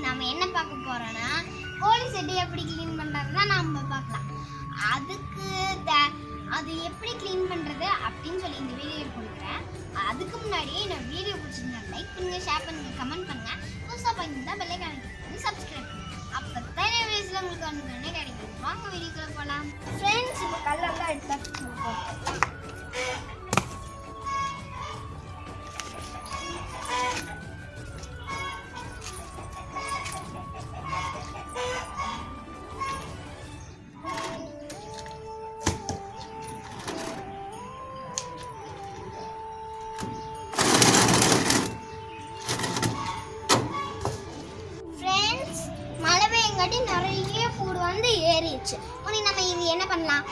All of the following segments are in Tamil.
நம்ம என்ன பார்க்க போறோம்னா கோழி செட்டை எப்படி க்ளீன் பண்றதுன்னா நம்ம பார்க்கலாம். அதுக்கு அது எப்படி க்ளீன் பண்றது அப்படின்னு சொல்லி இந்த வீடியோ கொடுக்குறேன். அதுக்கு முன்னாடி நான் வீடியோ பிடிச்சிருந்தா லைக் பண்ணுங்க, ஷேர் பண்ணுங்க, கமெண்ட் பண்ணுங்க. புதுசாக பண்ணியிருந்தா பெல் ஐகான் கிளிக் பண்ணி சப்ஸ்கிரைப் பண்ணுங்க. அப்போ தான் வீடியோஸில் உங்களுக்கு ஒன்று கிடைக்கும். வாங்க வீடியோக்குள்ள போகலாம். ஃப்ரெண்ட்ஸ், இப்போ கல்லெல்லாம் எடுத்து நிறைய பூடு வந்து ஏறிடுச்சு. உடனே நம்ம இது என்ன பண்ணலாம்?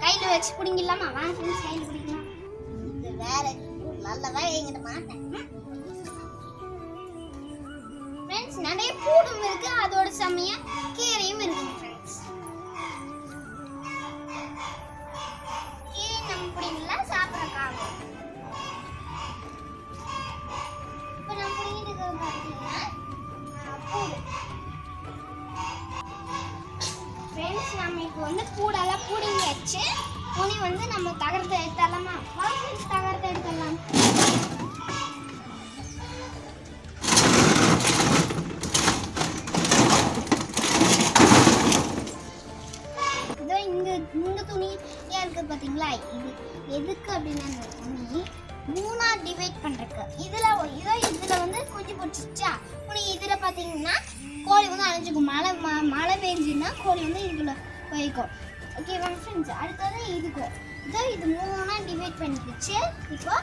கையில் வச்சு பிடிங்கலாமா? வாங்க ஃப்ரெண்ட்ஸ், கையில் பிடிக்கலாம். இது வேற நல்லதா எங்கிட்ட மாட்டேன். ஃப்ரெண்ட்ஸ், நிறைய பூடும் இருக்கு, அதோட சமய கீரையும் இருக்கு. ஃப்ரெண்ட்ஸ், கீரை நம்ம பிடிங்கலாம் சாப்பிட்றக்காக. இப்போ நம்ம பிடிங்கிட்டு பார்த்தீங்கன்னா பூடு. ஃப்ரெண்ட்ஸ், நம்ம இப்போ வந்து பூடெல்லாம் பூடிங்க வச்சு உனி வந்து நம்ம தகரத்தை எடுத்துடலாமா? தகரத்தை எடுத்துடலாம். இதோ இந்த துணி ஏன் இருக்கு பார்த்தீங்களா? இது எதுக்கு அப்படின்னா இந்த துணி மூணா டிவைட் பண்றதுக்கு. இதுல வந்து குஞ்சு பொடிச்சிச்சா உனி இதுல பார்த்தீங்கன்னா கோழி வந்து அணைஞ்சிக்கும். மழை பெஞ்சுன்னா கோழி வந்து இதுக்குள்ள போய்க்கும். ஓகேவா ஃப்ரெண்ட்ஸ்? அடுத்தது இது மூணா டிவைட் பண்ணிக்கிச்சு. இப்போ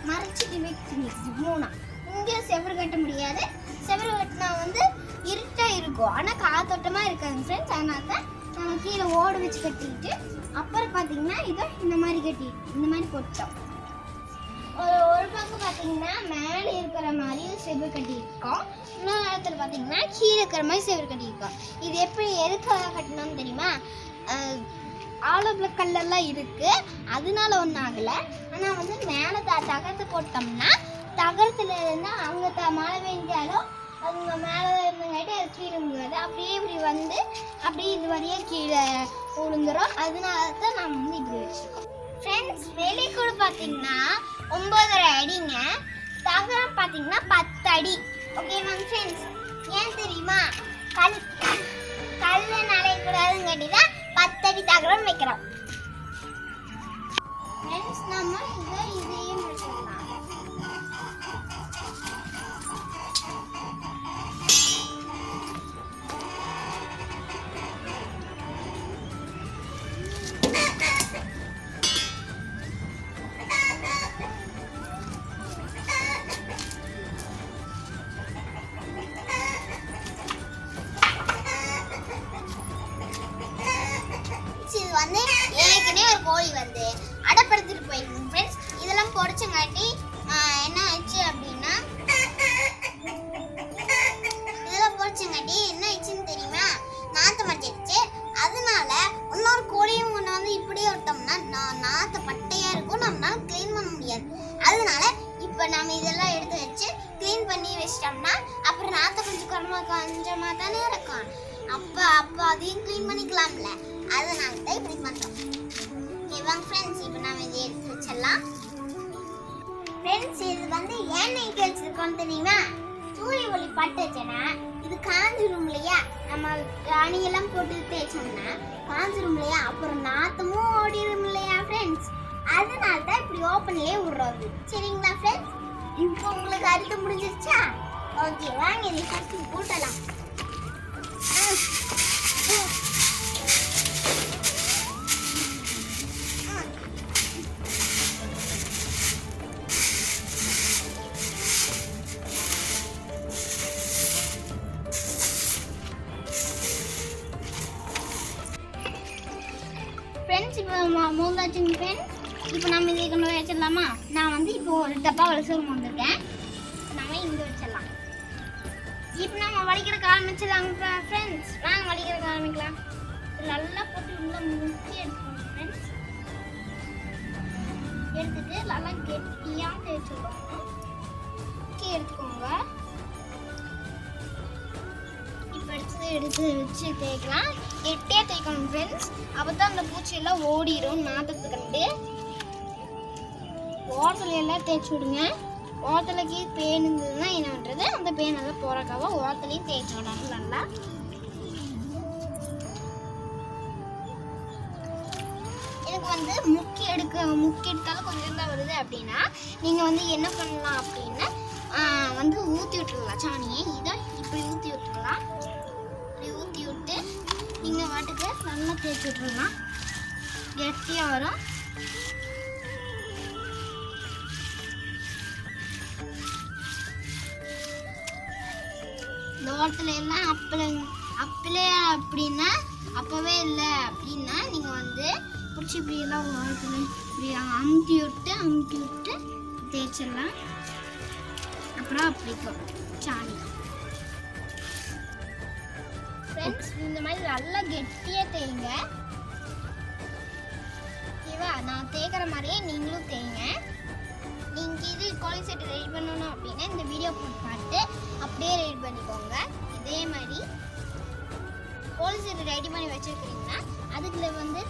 மறைச்சி டிவைட் பண்ணிக்கிச்சு மூணா. இங்கே செவரு கட்ட முடியாது. செவரு கட்டினா வந்து இருட்டா இருக்கும், ஆனால் காத்தோட்டமாக இருக்காது ஃப்ரெண்ட்ஸ். அதனால தான் நம்ம கீழே ஓடு வச்சு கட்டிக்கிட்டு அப்புறம் பார்த்தீங்கன்னா இதோ இந்த மாதிரி போட்டோம். ஒரு பக்கம் பார்த்தீங்கன்னா மேலே இருக்கிற மாதிரி செவரு கட்டியிருக்கோம், இன்னொரு இடத்துல பார்த்தீங்கன்னா கீழே இருக்கிற மாதிரி செவரு கட்டியிருக்கோம். இது எப்படி எதுக்காக கட்டணும்னு தெரியுமா? ஆலோப்ல கல்லெல்லாம் இருக்கு, அதனால ஒன்றும் ஆகலை. ஆனால் வந்து மேலே தகரத்தை போட்டோம்னா தகரத்துல இருந்தால் அங்கே மழை பெஞ்சாலும் அவங்க மேலே இருந்தங்காட்டி அது கீழே விழுகாது. அப்படியே இப்படி வந்து அப்படியே இது வரையே கீழே விழுந்துடும். அதனால தான் நம்ம வந்து இப்படி வச்சுருக்கோம். ஃப்ரெண்ட்ஸ், வெளியே கூட பார்த்தீங்கன்னா 9.5 அடிங்க, தகரம் பார்த்தீங்கன்னா 10 அடி. ஓகேவா ஃப்ரெண்ட்ஸ்? ஏன் தெரியுமா? கல் நனையக்கூடாதுங்காட்டி தான் 10 அடி தகரம் வைக்கிறோம். ஃப்ரெண்ட்ஸ், நம்ம இதையும் முடிச்சிடலாம். வந்து ஏற்கனவே ஒரு கோழி வந்து அடைப்படுத்திட்டு போயிருக்கு ஃப்ரெண்ட்ஸ். இதெல்லாம் பொடிச்சங்காட்டி என்ன ஆச்சு அப்படின்னா என்ன ஆச்சுன்னு தெரியுமா? நாற்று மடிச்சிருச்சு. அதனால இன்னொரு கோழியும் ஒன்று வந்து இப்படியே விட்டோம்னா நாற்று பட்டையா இருக்கும், நம்மளால கிளீன் பண்ண முடியாது. அதனால இப்போ நம்ம இதெல்லாம் எடுத்து வச்சு கிளீன் பண்ணி வச்சிட்டோம்னா அப்புறம் நாற்று கொஞ்சமாக தானே இருக்கும். அப்போ அதையும் கிளீன் பண்ணிக்கலாம்ல. அதனால தான் இப்படி பண்ணுறோம். ஓகேவா ஃப்ரெண்ட்ஸ்? இப்போ நம்ம இதை எடுத்து வச்சிடலாம். ஃப்ரெண்ட்ஸ், இது வந்து ஏன் நைட்டு வச்சிருக்கோம் தெரியுமா? சூரிய ஒளி பட்டுச்சுன்னா இது காஞ்சிரும் இல்லையா? நம்ம அணியெல்லாம் போட்டு தேய்ச்சோம்னா காஞ்சிரும் இல்லையா? அப்புறம் நாத்தமும் ஓடிடும் இல்லையா ஃப்ரெண்ட்ஸ்? அதனால தான் இப்படி ஓப்பன்லேயே விடுறது. சரிங்களா ஃப்ரெண்ட்ஸ்? இப்போ உங்களுக்கு அறுத்து முடிஞ்சிருச்சா? ஓகே, வாங்க இதை ஃபஸ்ட்டு போட்டலாம். ஃப்ரெண்ட்ஸ், இப்போ மூந்தாச்சுங்க ஃப்ரெண்ட்ஸ். இப்போ நம்ம இதை கொண்டு போய் வச்சிடலாமா? நான் வந்து இப்போ ஒரு டப்பா வளசூரம் வந்திருக்கேன். நம்ம இங்கே வச்சிடலாம். இப்போ நம்ம வலிக்கிறதுக்கு ஆரம்பிச்சிடலாங்க ஃப்ரெண்ட்ஸ். வாங்க வலிக்கிறதுக்கு ஆரம்பிக்கலாம். நல்லா போட்டு உள்ள முக்கி எடுத்துக்கோங்க ஃப்ரெண்ட்ஸ். எடுத்துட்டு நல்லா கெட்டியாக தேய்ச்சிக்கோங்க. முக்கி எடுத்துக்கோங்க. எடுத்து வச்சு தேய்க்கலாம். கெட்டியாக தேய்க்கணும் ஃப்ரெண்ட்ஸ். அப்போ தான் அந்த பூச்சியெல்லாம் ஓடிடும் நாட்டத்துக்கு. ஓரத்தில் எல்லாம் தேய்ச்சி விடுங்க. ஓரத்துலக்கு பேன் இருந்ததுன்னா என்ன பண்ணுறது, அந்த பேனெல்லாம் போகிறக்காக ஓரத்துலையும் தேய்ச்சி விடணும் நல்லா. எனக்கு வந்து முக்கி எடுத்தாலும் கொஞ்சம் தான் வருது அப்படின்னா நீங்கள் வந்து என்ன பண்ணலாம் அப்படின்னா வந்து ஊற்றி விட்டுடலாம் சாணியை. இதை இப்படி ஊற்றி விட்டுடலாம். இப்படி ஊற்றி விட்டு நீங்கள் வாட்டுக்கு நல்லா தேய்ச்சி விட்டுடலாம். கெட்டியாக வரும். இந்த ஓரத்துல எல்லாம் அப்பளே அப்படின்னா அப்பவே இல்லை அப்படின்னா நீங்கள் வந்து பிடிச்சி இப்படியெல்லாம் ஓரத்துல இப்படி அமுத்தி விட்டு தேய்ச்சிடலாம். அப்புறம் அப்படிக்கும் சாணி. ஃப்ரெண்ட்ஸ் இந்த மாதிரி நல்லா கெட்டியாக தேய்ங்க. ஓகேவா? நான் தேய்க்கிற மாதிரியே நீங்களும் தேய்ங்க. நீங்கள் இது கோழி செட்டு ரெடி பண்ணணும் அப்படின்னா இந்த வீடியோ போட்டு பார்த்து அப்படியே ரெடி பண்ணிக்கோங்க. இதே மாதிரி கோழி செட்டு ரெடி பண்ணி வச்சுருக்கிறீங்கன்னா அதுக்குள்ள வந்து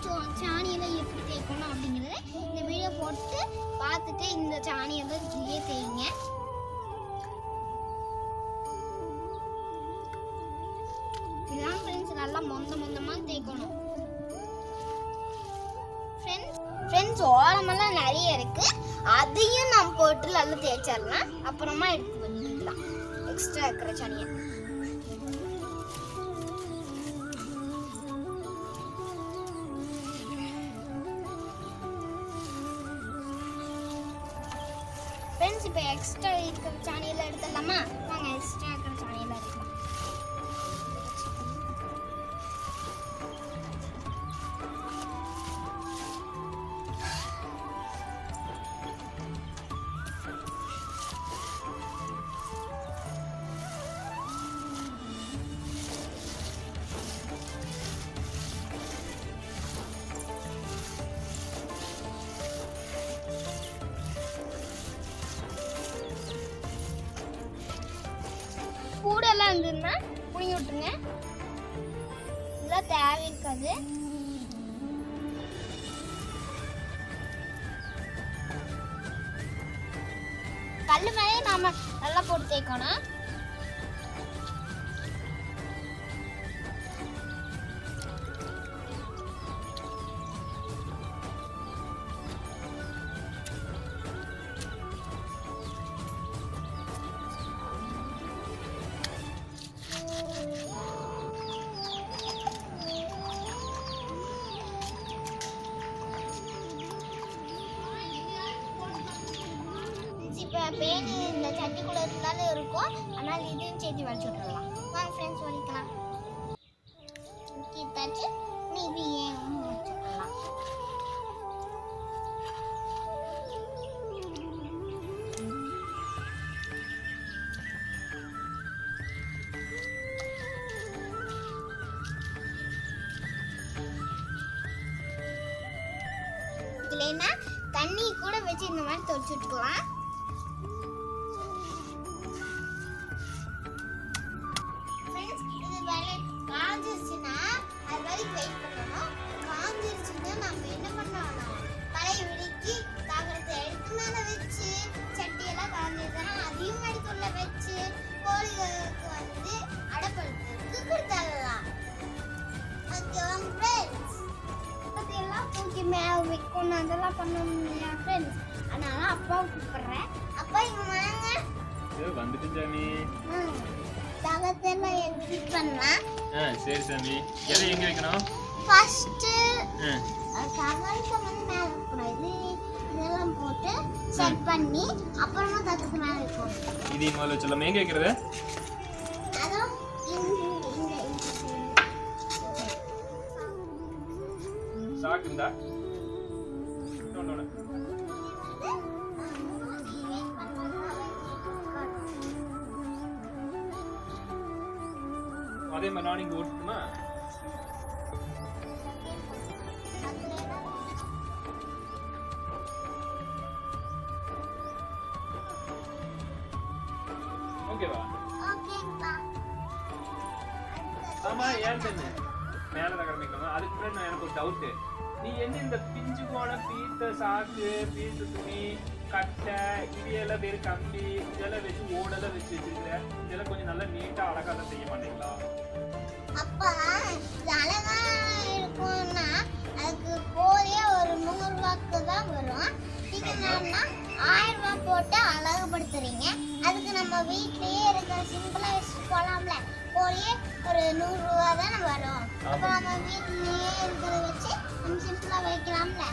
சாணியெல்லாம் எப்படி தேய்க்கணும் அப்படிங்கிறத இந்த வீடியோ போட்டு பார்த்துட்டு இந்த சாணியெல்லாம் இதுலேயே தேய்ங்க. இதுதான் ஃப்ரெண்ட்ஸ் நல்லா மொந்தமாக தேய்க்கணும். ஃப்ரெண்ட்ஸ் ஓரமெல்லாம் நிறைய இருக்கு, அதையும் நாம் போட்டு நல்லா தேய்ச்சிடலாம். அப்புறமா எடுத்து பண்ணிக்கலாம் எக்ஸ்ட்ரா இருக்கிற சாணியை. ஃப்ரெண்ட்ஸ் இப்போ எக்ஸ்ட்ரா இருக்கிற சாணியெல்லாம் எடுத்துடலாமா? வாங்க எக்ஸ்ட்ரா இருக்கிற சாணியெல்லாம் எடுக்கலாம். கூடெல்லாம் இருந்ததுன்னா புடிங்கி விட்டுருங்க. இதெல்லாம் தேவை இருக்காது. கல்லு மேலே நாம நல்லா போட்டு தேய்க்கணும். பேன் இந்த சட்டிக்குள்ள இருந்தாலும் இருக்கும், ஆனால் இதையும் சேர்த்து வச்சு விட்டுறலாம். வாங்க ஃப்ரெண்ட்ஸ் வலிக்கலாம். கீத்தாச்சு மீதி ஏன் வச்சுக்கலாம். இல்லைன்னா தண்ணி கூட வச்சு இந்த மாதிரி துவைச்சு விட்டுக்கலாம். அதெல்லாம் பண்ணணும் ஃப்ரெண்ட்ஸ். அதனால அப்பாவை கூப்பிடுறேன். அப்பா இங்க வாங்க. வந்துட்டு சாமி. தகத்தெல்லாம் எடிட் பண்ணலாம். சரி சாமி. எதை எங்க வைக்கணும்? ஃபர்ஸ்ட் கவருக்கு வந்து மேல வைக்கணும். இதெல்லாம் போட்டு செட் பண்ணி அப்புறமா தகத்து மேல வைக்கணும். இது மேல வச்சலாம். எங்க வைக்கிறது? அதோ இங்க சாக்குண்டா. அதே மாதிரி நான் இங்க ஓட்டுமா? ஓகேவா? ஓகேப்பா. ஆமா ஏன் தண்ணி மேல தகரம் வைக்கணுமா? அதுக்கு முன்னாடி நான் எனக்கு ஒரு டவுட். நீ என்ன இந்த பிஞ்சு போன பீத்த சாக்கு, பீத்த துணி, கட்டை, இவையெல்லாம் வேறு கம்பி இதெல்லாம் வச்சு ஓடெல்லாம் வச்சு வச்சிருக்கிற? இதெல்லாம் கொஞ்சம் நல்லா நீட்டா அழகா தான் செய்ய மாட்டீங்களா? அப்பா இது அழகா இருக்கும்னா அதுக்கு போதே ஒரு 100 ரூபாய்க்கு தான் வரும். நீங்க என்னன்னா 1000 ரூபாய் போட்டு அழகுபடுத்துறீங்க. அதுக்கு நம்ம வீட்லயே இருக்கிற சிம்பிளா வச்சு போலாம்ல. போதே ஒரு 100 ரூபாய் தானே வரும். அப்ப நம்ம வீட்லயே இருக்கிறத வச்சு நம்ம சிம்பிளா வைக்கலாம்ல.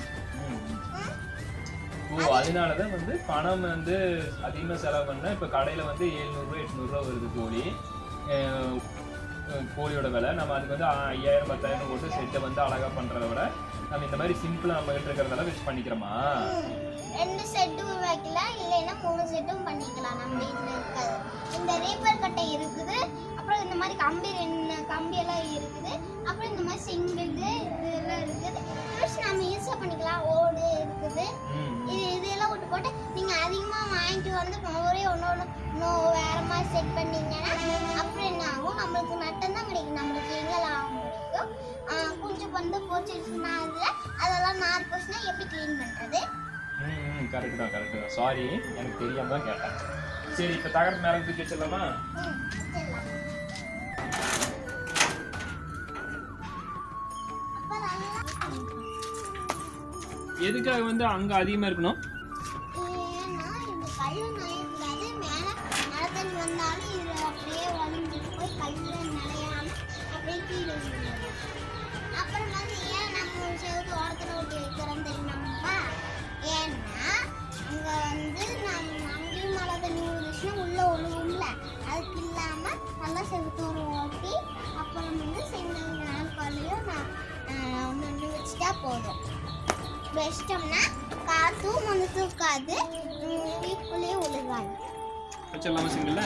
ஓ அதனாலதான் வந்து பணம் வந்து அதிகமா செலவு பண்ண. இப்ப கடையில வந்து 700 ரூபாய் 800 ரூபாய் வருது கோழி. கோழியோட விலை. நம்ம அதுக்கு வந்து 5000 10,000 போட்டு செட்டை வந்து அழகா பண்றதை விட நம்ம இந்த மாதிரி சிம்பிளா நம்ம கிட்ட இருக்கிறதெல்லாம் வச்சு பண்ணிக்கிறோமா? 2 செட்டும் வைக்கலாம், இல்லைன்னா 3 செட்டும் பண்ணிக்கலாம். நம்ம வீட்டுல இருக்காது. இந்த ரீப்பர் கட்டை இருக்குது, அப்புறம் இந்த மாதிரி கம்பி எல்லாம் இருக்குது, அப்புறம் இந்த மாதிரி செங்கல் இதெல்லாம் இருக்குது. நம்ம ஈஸியா பண்ணிக்கலாம். ஓடு இருக்குது, இதெல்லாம் விட்டு போட்டு நீங்க அதிகமா வாங்கிட்டு வந்து ஒரே ஒன்று வேற மாதிரி செட் பண்ணீங்கன்னா அப்புறம் என்ன ஆகும்? நம்மளுக்கு நட்டம் தான் கிடைக்கும். நம்மளுக்கு எங்கெல்லாம் கிடைக்கும்? கொஞ்சம் வந்து போச்சுன்னா அதெல்லாம் நார் போச்சுன்னா எப்படி கிளீன் பண்றது? கரெக்ட் தான். சாரி, எனக்கு தெரியாம தான் கேட்டேன். சரி, இப்ப தகரம் மேல தூக்கி வச்சிடலாமா? எதுக்காக வந்து அங்க அதிகமா இருக்கணும்? ஏன்னா இந்த கல்லு நனையக்கூடாது. மேல மழை தண்ணி வந்தாலும் இது அப்படியே வலிஞ்சிட்டு போய் கல்லு நனையாம அப்படியே கீழே விழுந்துடும். அப்புறம் வந்து ஏன் நம்ம செவத்து ஓரத்தில் ஓட்டி வைக்கிறோம் தெரியுமாப்பா? ஏன்னா அங்க வந்து நம்ம அங்கேயும் மழை தண்ணி ஊறுச்சுன்னா உள்ள ஒழுகும்ல. அதுக்கு இல்லாம நல்லா செவத்தோடு ஓட்டி அப்புறம் வந்து செங்கல் நாற்காலியும் ஒன்று வச்சுட்டா போதும். வச்சிட்டோம்னா காத்தும் வந்து தூக்காது, வீட்டுக்குள்ளேயே உழுகாது. வச்சிடலாமா சிங்கிள்ல?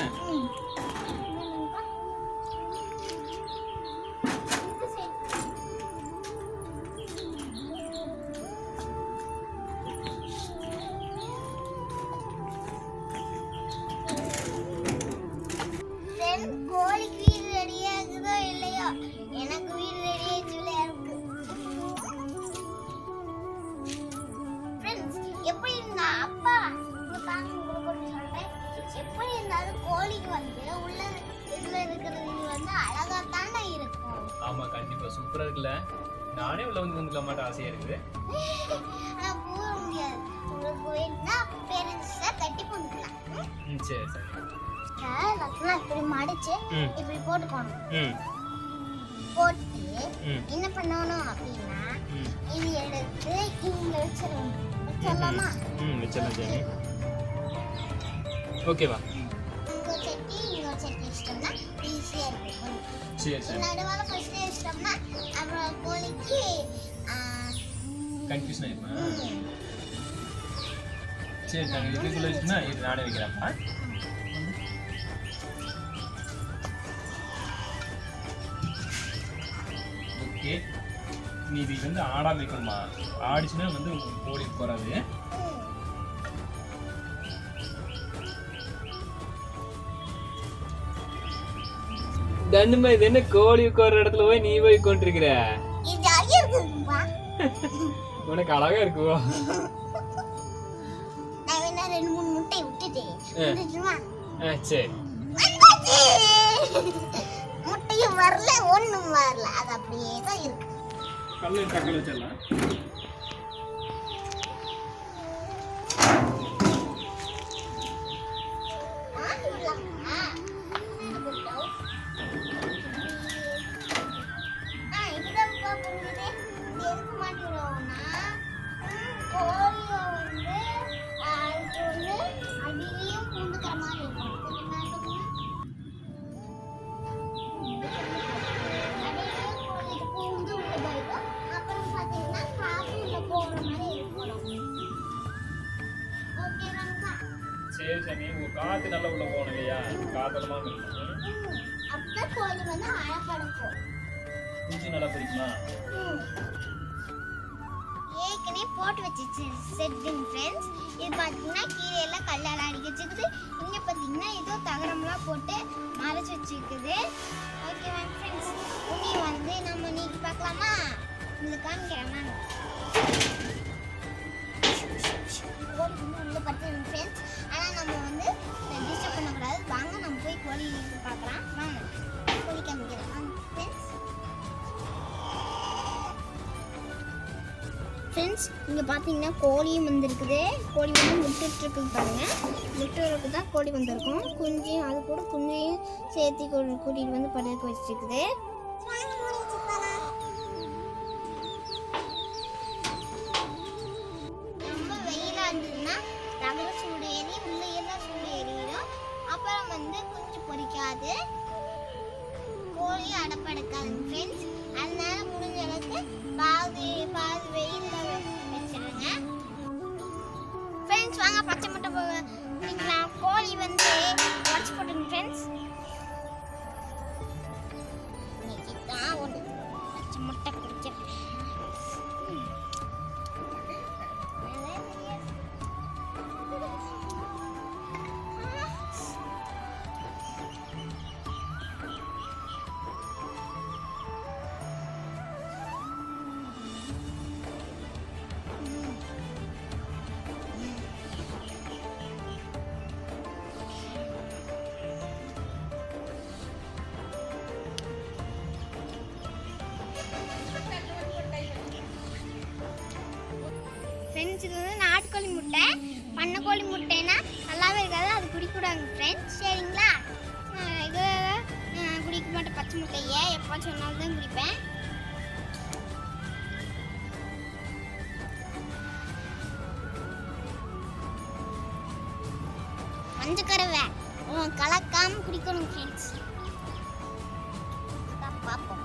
கோழிக்கு வீடு ரெடியாகுதோ இல்லையோ, எனக்கு வீடு ரெடியாச்சுல இருக்கு. எப்படி இருந்தா அப்பா சொல்றேன், எப்படி இருந்தாலும் கோழிக்கு வந்து உள்ள இதுல இருக்கிறது வந்து அழகா தானே இருக்கும். ஆமா கண்டிப்பா சூப்பரா இருக்குல்ல. நானே உள்ள வந்து வந்துக்க மாட்டேன், ஆசையா இருக்குது. ஆனா போக முடியாது. உங்களுக்கு வேணும்னா பெருசா கட்டி போட்டுக்கலாம். சரி லட்சணம் இப்படி மடிச்சு இப்படி போட்டுக்கணும். போட்டு என்ன பண்ணணும் அப்படின்னா இது எடுத்து இங்க வச்சிடணும். வச்சிடலாமா? வச்சிடலாம். சரி ஓகேவா? இங்க செட்டி வச்சிட்டோம்னா ஈஸியா இருக்கும். சரி நடுவால ஃபர்ஸ்ட் வச்சிட்டோம்னா அப்புறம் கோழிக்கு கன்ஃபியூஷன் ஆயிருமா? சரி நான் இதுக்குள்ள வச்சுனா இது நானே வைக்கிறேன்ப்பா. ஓகே, நீ இது வந்து ஆடாம வைக்கணுமா? ஆடிச்சுன்னா வந்து கோழி போறாது. தண்டுமா இது என்ன கோழி உட்கார இடத்துல போய் நீ போய் கொண்டிருக்கிற? உனக்கு அழகா இருக்குவா? நான் வேணா 2-3 முட்டை விட்டுட்டேன். சரி முட்டையும் வரல ஒண்ணும் வரல, அது அப்படியே தான் இருக்கு. கல்லு டக்கல் வச்சிடலாம். சரி சரி, உங்க காத்து நல்லா உள்ள போகணும் இல்லையா? காத்தலமா இருக்கணும். அப்ப கோழி வந்து அழகடக்கும். குஞ்சு நல்லா பிடிக்குமா? ஏற்கனவே போட்டு வச்சிச்சு செட்டிங் ஃப்ரெண்ட்ஸ். இது பார்த்தீங்கன்னா கீழே எல்லாம் கல்லால் அடிக்க வச்சுக்குது. இங்கே பார்த்தீங்கன்னா ஏதோ தகரம்லாம் போட்டு மறைச்சு வச்சுக்குது. Okay friends. துணி வந்து நம்ம நீக்கி பார்க்கலாமா? இது காமிக்கிறேன் நான். கோழி வந்து உள்ள படுத்துருக்கு ஃப்ரெண்ட்ஸ். ஆனால் நம்ம வந்து டிஸ்டர்ப் பண்ணக்கூடாது. வாங்க நம்ம போய் கோழி பார்க்கலாம். வாங்க கோழி காமிக்கிறேன் ஃப்ரெண்ட்ஸ். ஃப்ரெண்ட்ஸ் இங்கே பார்த்தீங்கன்னா கோழியும் வந்துருக்குது. கோழி வந்து முட்டுருக்குது பாருங்கள். முட்டுறதுக்கு தான் கோழி வந்திருக்கும். குஞ்சையும் அது கூட குஞ்சையும் சேர்த்து கூட்டிகிட்டு வந்து படுக்க வச்சுருக்குது. ரொம்ப வெயிலாக இருந்ததுன்னா ரகர சூடு ஏறி உள்ள எல்லாம் சூடு ஏறிடும். அப்புறம் வந்து குஞ்சு பொரிக்காது, கோழி அடப்பெடுக்காது ஃப்ரெண்ட்ஸ். அதனால முடிஞ்ச அளவுக்கு பாதி வெயிலில் வச்சிருங்க ஃப்ரெண்ட்ஸ். வாங்க பச்சை முட்டை பிடிக்கலாம். கோழி வந்து உடச்சி போட்டுங்க ஃப்ரெண்ட்ஸ். இன்னைக்கு தான் ஒரு பச்சை முட்டை பிடிச்சிருக்கேன். ஃப்ரெண்ட்ஸ் இது வந்து நாட்டுக்கோழி முட்டை. பண்ணைக்கோழி முட்டைனா நல்லாவே இருக்காது, அது குடிக்கூடாது ஃப்ரெண்ட்ஸ். சரிங்களா? இது குடிக்க மாட்டேன் பச்சை முட்டையே, எப்போ சொன்னாலும் தான் குடிப்பேன். மஞ்சக்கருவை கலக்காம குடிக்கணும் ஃப்ரெண்ட்ஸ். பார்ப்போம்.